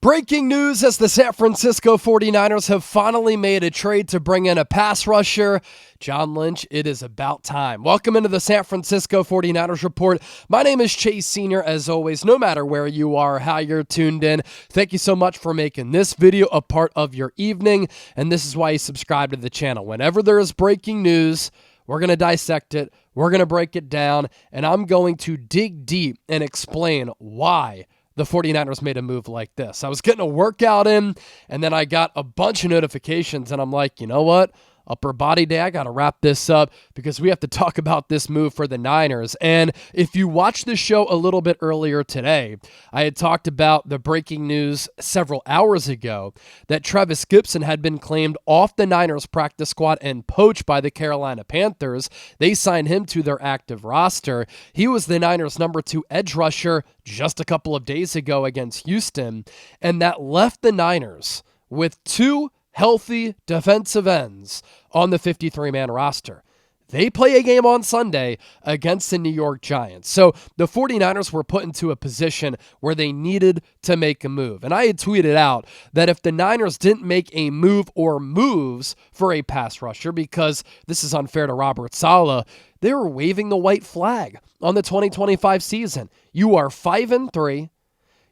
Breaking news as the San Francisco 49ers have finally made a trade to bring in a pass rusher. John Lynch, it is about time. Welcome into the San Francisco 49ers Report. My name is Chase Sr. As always, no matter where you are, how you're tuned in, thank you so much for making this video a part of your evening. And this is why you subscribe to the channel. Whenever there is breaking news, we're going to dissect it, we're going to break it down, and I'm going to dig deep and explain why the 49ers made a move like this. I was getting a workout in, and then I got a bunch of notifications, and I'm like, you know what? Upper body day, I got to wrap this up because we have to talk about this move for the Niners. And if you watched the show a little bit earlier today, I had talked about the breaking news several hours ago that Travis Gibson had been claimed off the Niners practice squad and poached by the Carolina Panthers. They signed him to their active roster. He was the Niners' number 2 edge rusher just a couple of days ago against Houston, and that left the Niners with 2 healthy defensive ends on the 53-man roster. They play a game on Sunday against the New York Giants. So the 49ers were put into a position where they needed to make a move. And I had tweeted out that if the Niners didn't make a move or moves for a pass rusher, because this is unfair to Robert Saleh, they were waving the white flag on the 2025 season. You are 5-3.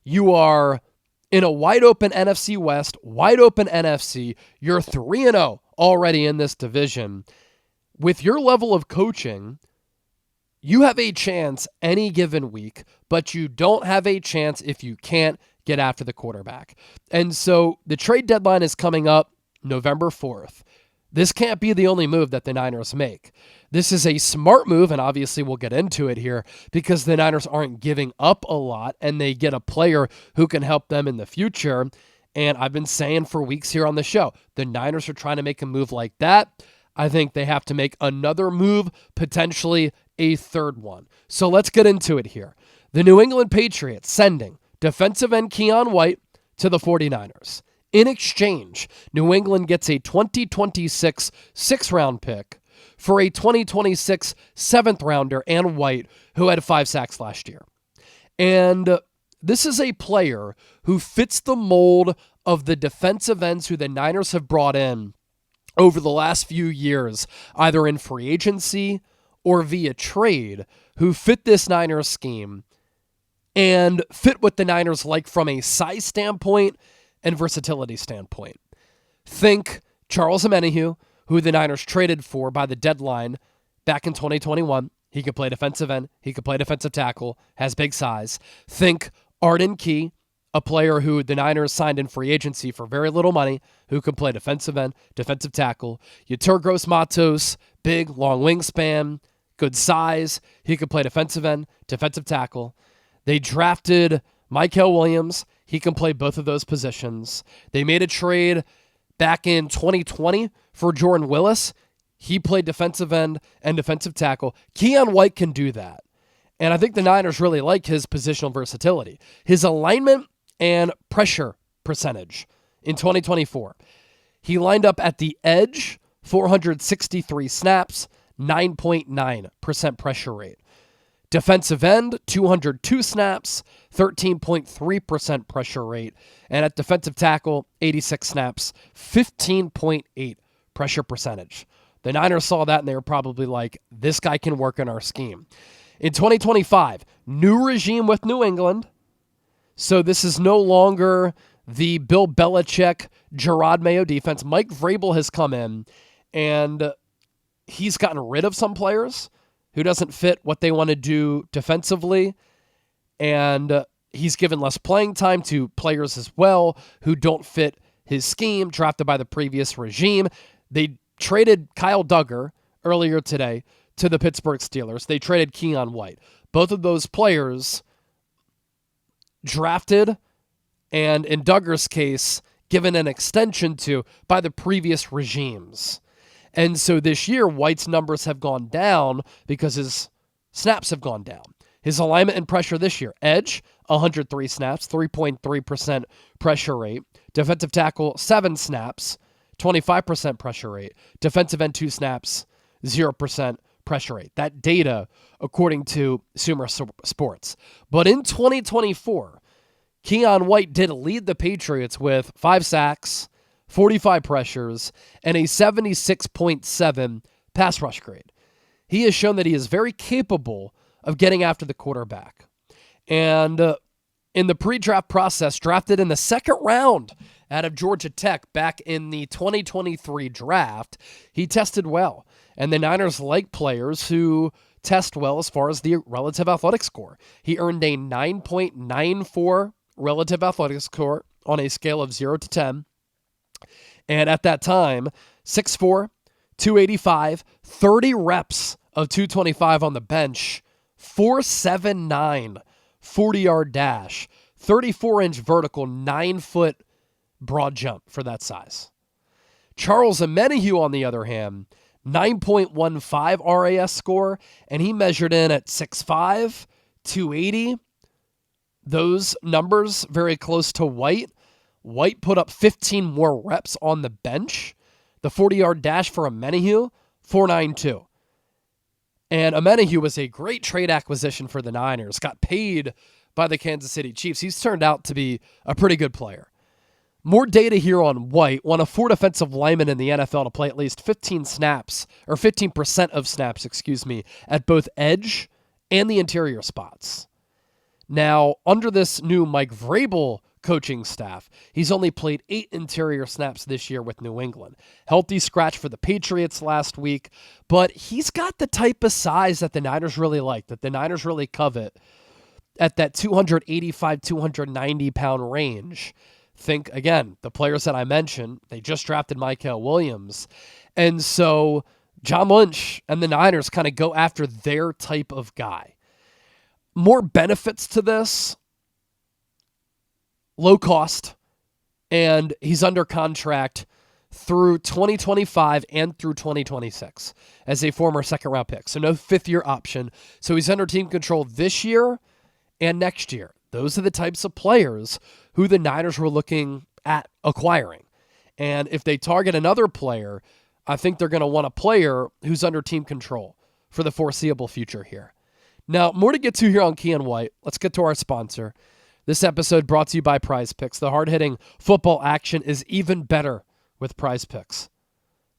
You are in a wide-open NFC West, wide-open NFC. You're 3-0 already in this division. With your level of coaching, you have a chance any given week, but you don't have a chance if you can't get after the quarterback. And so the trade deadline is coming up November 4th. This can't be the only move that the Niners make. This is a smart move, and obviously we'll get into it here, because the Niners aren't giving up a lot, and they get a player who can help them in the future. And I've been saying for weeks here on the show, the Niners are trying to make a move like that. I think they have to make another move, potentially a third one. So let's get into it here. The New England Patriots sending defensive end Keion White to the 49ers. In exchange, New England gets a 2026 6th-round pick for a 2026 7th-rounder and White, who had 5 sacks last year. And this is a player who fits the mold of the defensive ends who the Niners have brought in over the last few years, either in free agency or via trade, who fit this Niners scheme and fit what the Niners like from a size standpoint and versatility standpoint. Think Charles Omenihu, who the Niners traded for by the deadline back in 2021. He could play defensive end. He could play defensive tackle, has big size. Think Arden Key, a player who the Niners signed in free agency for very little money, who can play defensive end, defensive tackle. Yeturgos Matos, big, long wingspan, good size. He could play defensive end, defensive tackle. They drafted Mykel Williams. He can play both of those positions. They made a trade back in 2020 for Jordan Willis. He played defensive end and defensive tackle. Keion White can do that. And I think the Niners really like his positional versatility. His alignment and pressure percentage in 2024. He lined up at the edge, 463 snaps, 9.9% pressure rate. Defensive end, 202 snaps, 13.3% pressure rate. And at defensive tackle, 86 snaps, 15.8 pressure percentage. The Niners saw that and they were probably like, this guy can work in our scheme. In 2025, new regime with New England. So this is no longer the Bill Belichick, Gerard Mayo defense. Mike Vrabel has come in and he's gotten rid of some players who doesn't fit what they want to do defensively. And he's given less playing time to players as well who don't fit his scheme, drafted by the previous regime. They traded Kyle Duggar earlier today to the Pittsburgh Steelers. They traded Keion White. Both of those players drafted and, in Duggar's case, given an extension to by the previous regimes. And so this year, White's numbers have gone down because his snaps have gone down. His alignment and pressure this year: edge, 103 snaps, 3.3% pressure rate. Defensive tackle, 7 snaps, 25% pressure rate. Defensive end, 2 snaps, 0% pressure rate. That data, according to Sumer Sports. But in 2024, Keion White did lead the Patriots with 5 sacks, 45 pressures, and a 76.7 pass rush grade. He has shown that he is very capable of getting after the quarterback. And in the pre-draft process, drafted in the second round out of Georgia Tech back in the 2023 draft, he tested well. And the Niners like players who test well as far as the relative athletic score. He earned a 9.94 relative athletic score on a scale of 0 to 10. And at that time, 6'4", 285, 30 reps of 225 on the bench, 4.79 40-yard dash, 34-inch vertical, 9-foot broad jump for that size. Charles Omenihu, on the other hand, 9.15 RAS score, and he measured in at 6'5", 280. Those numbers very close to White. White put up 15 more reps on the bench. The 40-yard dash for Omenihu, 4.92. And Omenihu was a great trade acquisition for the Niners. Got paid by the Kansas City Chiefs. He's turned out to be a pretty good player. More data here on White. One of 4 defensive linemen in the NFL to play at least 15 snaps, or 15% of snaps, at both edge and the interior spots. Now, under this new Mike Vrabel coaching staff, he's only played 8 interior snaps this year with New England. Healthy scratch for the Patriots last week, but he's got the type of size that the Niners really like, that the Niners really covet at that 285, 290-pound range. Think, again, the players that I mentioned, they just drafted Mykel Williams. And so John Lynch and the Niners kind of go after their type of guy. More benefits to this, low cost, and he's under contract through 2025 and through 2026 as a former second-round pick. So no fifth-year option. So he's under team control this year and next year. Those are the types of players who the Niners were looking at acquiring. And if they target another player, I think they're going to want a player who's under team control for the foreseeable future here. Now, more to get to here on Keion White. Let's get to our sponsor. This episode brought to you by Prize Picks. The hard-hitting football action is even better with Prize Picks,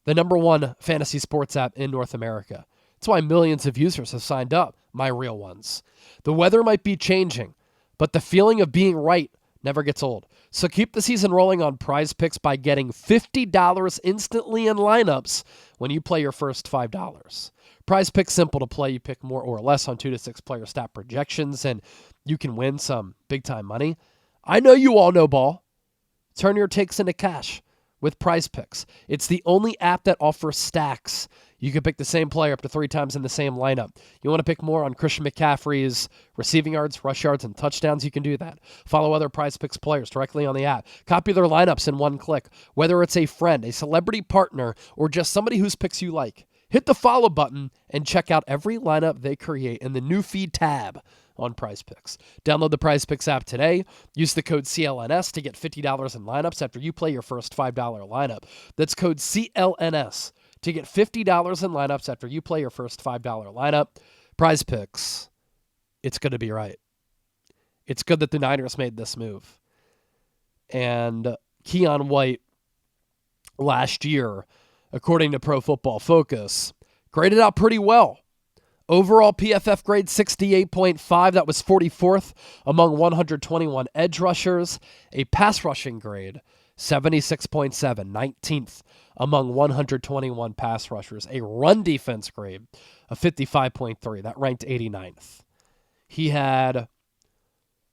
the #1 fantasy sports app in North America. That's why millions of users have signed up, my real ones. The weather might be changing, but the feeling of being right never gets old. So keep the season rolling on Prize Picks by getting $50 instantly in lineups when you play your first $5. Prize Picks simple to play. You pick more or less on 2 to 6 player stat projections, and you can win some big-time money. I know you all know ball. Turn your takes into cash with Prize Picks. It's the only app that offers stacks. You can pick the same player up to 3 times in the same lineup. You want to pick more on Christian McCaffrey's receiving yards, rush yards, and touchdowns? You can do that. Follow other Prize Picks players directly on the app. Copy their lineups in one click. Whether it's a friend, a celebrity partner, or just somebody whose picks you like, hit the follow button and check out every lineup they create in the new feed tab on Prize Picks. Download the Prize Picks app today. Use the code CLNS to get $50 in lineups after you play your first $5 lineup. That's code CLNS to get $50 in lineups after you play your first $5 lineup. Prize Picks. It's going to be right. It's good that the Niners made this move. And Keion White last year, according to Pro Football Focus, graded out pretty well. Overall PFF grade 68.5. That was 44th among 121 edge rushers. A pass rushing grade 76.7, 19th among 121 pass rushers. A run defense grade of 55.3. That ranked 89th. He had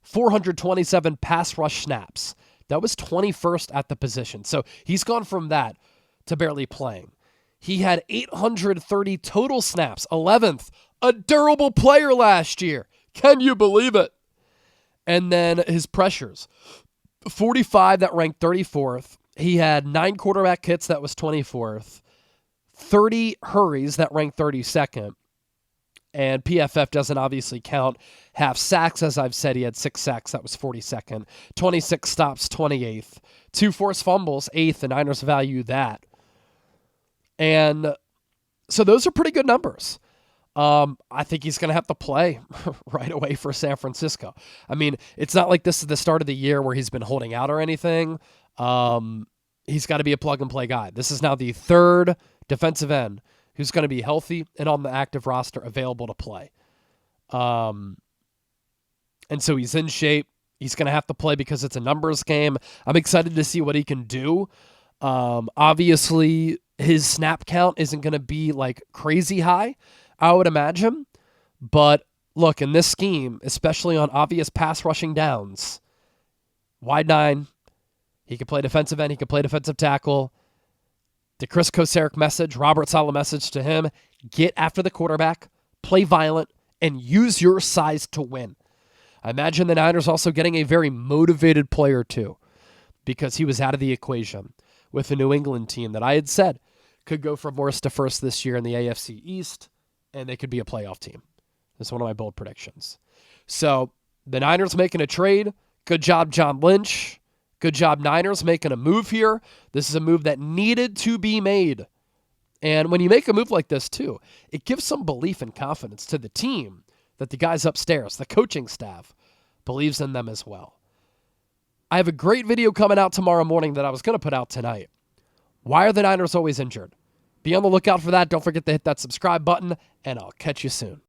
427 pass rush snaps. That was 21st at the position. So he's gone from that to barely playing. He had 830 total snaps, 11th, a durable player last year. Can you believe it? And then his pressures, 45, that ranked 34th. He had 9 quarterback hits, that was 24th. 30 hurries, that ranked 32nd. And PFF doesn't obviously count half sacks. As I've said, he had 6 sacks, that was 42nd. 26 stops, 28th. 2 forced fumbles, 8th. The Niners value that. And so those are pretty good numbers. I think he's going to have to play right away for San Francisco. I mean, it's not like this is the start of the year where he's been holding out or anything. He's got to be a plug-and-play guy. This is now the third defensive end who's going to be healthy and on the active roster available to play. And so he's in shape. He's going to have to play because it's a numbers game. I'm excited to see what he can do. Obviously, his snap count isn't going to be like crazy high, I would imagine. But look, in this scheme, especially on obvious pass rushing downs, wide nine, he could play defensive end, he could play defensive tackle. The Chris Koceric message, Robert Saleh message to him, get after the quarterback, play violent, and use your size to win. I imagine the Niners also getting a very motivated player too, because he was out of the equation with the New England team that I had said could go from worst to first this year in the AFC East, and they could be a playoff team. That's one of my bold predictions. So the Niners making a trade. Good job, John Lynch. Good job, Niners, making a move here. This is a move that needed to be made. And when you make a move like this, too, it gives some belief and confidence to the team that the guys upstairs, the coaching staff, believes in them as well. I have a great video coming out tomorrow morning that I was going to put out tonight. Why are the Niners always injured? Be on the lookout for that. Don't forget to hit that subscribe button, and I'll catch you soon.